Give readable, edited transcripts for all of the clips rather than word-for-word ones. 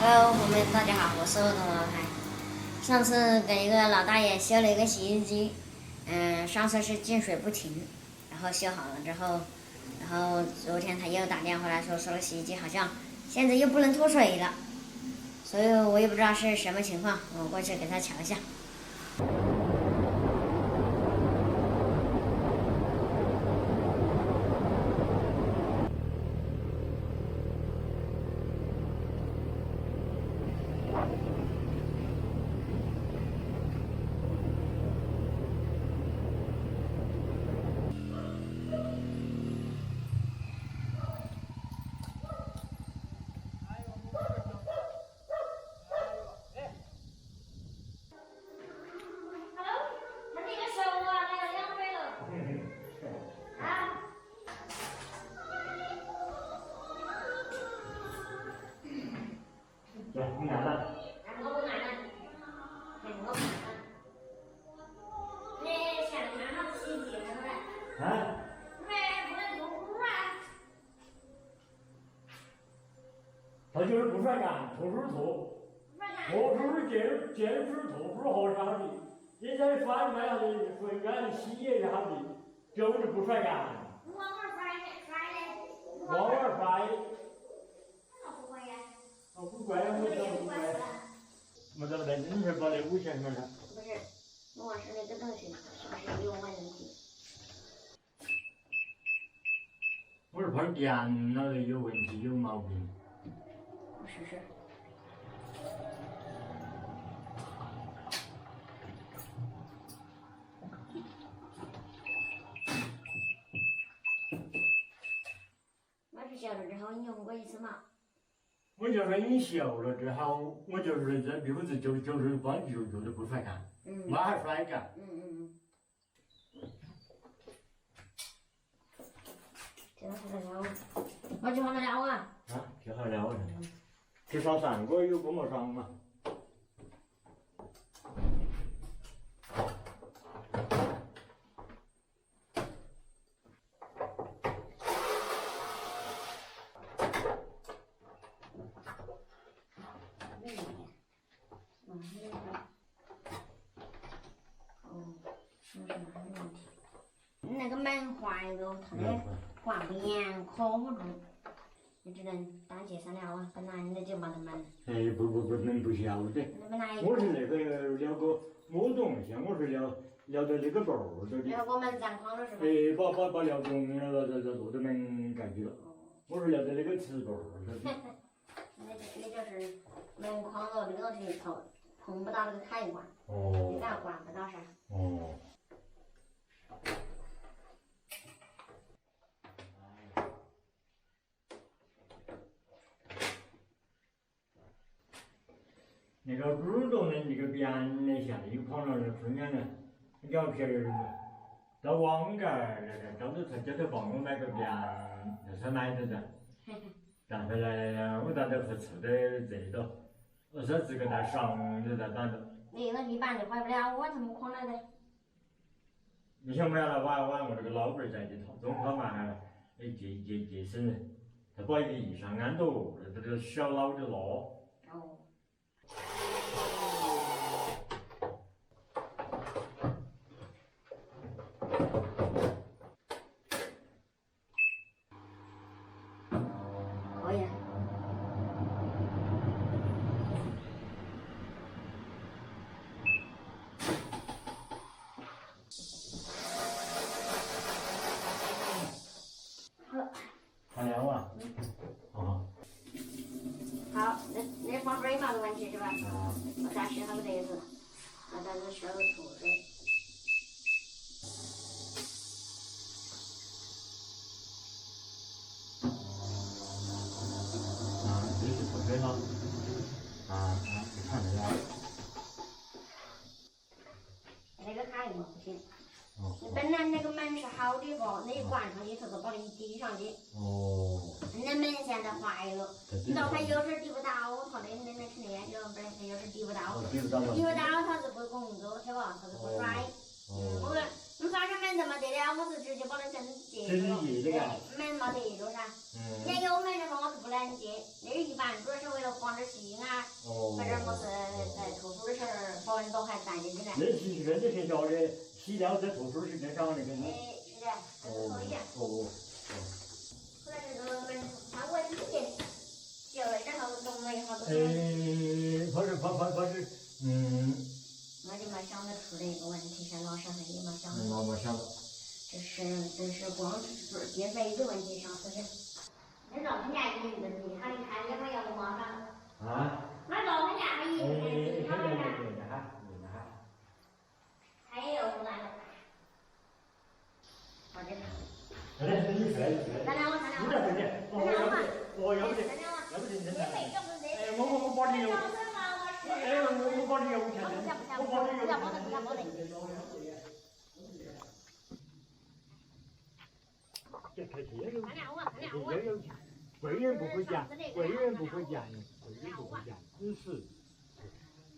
Hello，我们大家好，我是董老太。上次给一个老大爷修了一个洗衣机，上次是进水不停，然后修好了之后，然后昨天他又打电话来说了洗衣机好像现在又不能脱水了，所以我也不知道是什么情况，我过去给他瞧一下。对，你按了。我不按了，我不按了。你想看好洗衣机是不是？啊？不能脱裤啊！他就是不甩干，脱水脱，脱水见水脱水好是好的，你在甩干了的，甩干洗也是好的，就是不甩干。往哪甩的？往哪甩？那不会呀。我不怪我怎么不怪？我怎么在你这把那5钱块呢？不是，我是那个东西是不是有问题？我是怕电脑的有问题有毛病。我试试。我是修了之后你用过一次吗？我就说你修了之后，我就是在屋子就是光就是不甩干，我还甩干。这个是在撩，我就放在撩啊。啊，就好撩了。至少3个有工作上嘛。那个门坏了，它的挂不严，扣不住，你只能当街上撩啊。本来你就把它门。哎，不晓得。本来。我是那个撩个摸东西，我是撩到那个缝儿这里。撩个门占框了是吧？哎，把撩中了，这落到门盖去了。我是撩到那个瓷缝儿这里。那就是门框了，那个东西碰不到那个开关。哦。你咋关不到噻？哦。那个耳朵的那个边的下一框了，中间的表皮儿到网盖儿那个，叫他帮我买个边，那才买的噻。带回来我到这不凑在这头，我说这个在上就在板头。那个一般就坏不了，我怎么可能的？你想不了了，我这个老伴儿在里头，中考嘛还接生人，他把一个衣裳安到，这个小老的拉。哦。可以。好了。好了啊。哦。好，那放水嘛没问题是吧？我再试好个碟子，我在这烧出水。这是脱水了。你看这个。那个卡印不行。你本来那个门是好的啵，那一关上去，它就把你抵上去。哦。那门现在坏了，你知道它有时抵不到，它的那肯定有不是，有时抵不到，它就不工作，是吧？它就不甩。我你反正门子没得的，我是直接把那证借直了。接的嘎。门没得了噻。嗯。连有门的话我是不能借，那个一般主要是为了防止细菌啊，或者么是特殊的事儿，保温岛还带进去呢。那是跟这些叫的洗料在特殊的时间上那个。是的，可以。哦。后来这个门它稳定，修了然后弄了以后都是。怕是，我就没想得出的一个问题，像老师还也没想得。我没想到。这是光是电费的问题上头的。那老人家也有问题，他一看也没有多少。啊？那老人家还也有他们家。他也有来。好的。好的，你出来。咱俩我。要不得。我保你有。我保你有钱的。我保你有钱。这开车都。贵人不会讲，贵人不会讲，只是贵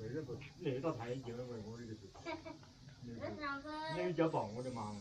人不那到太近了，为我这个事。那个叫帮我的忙。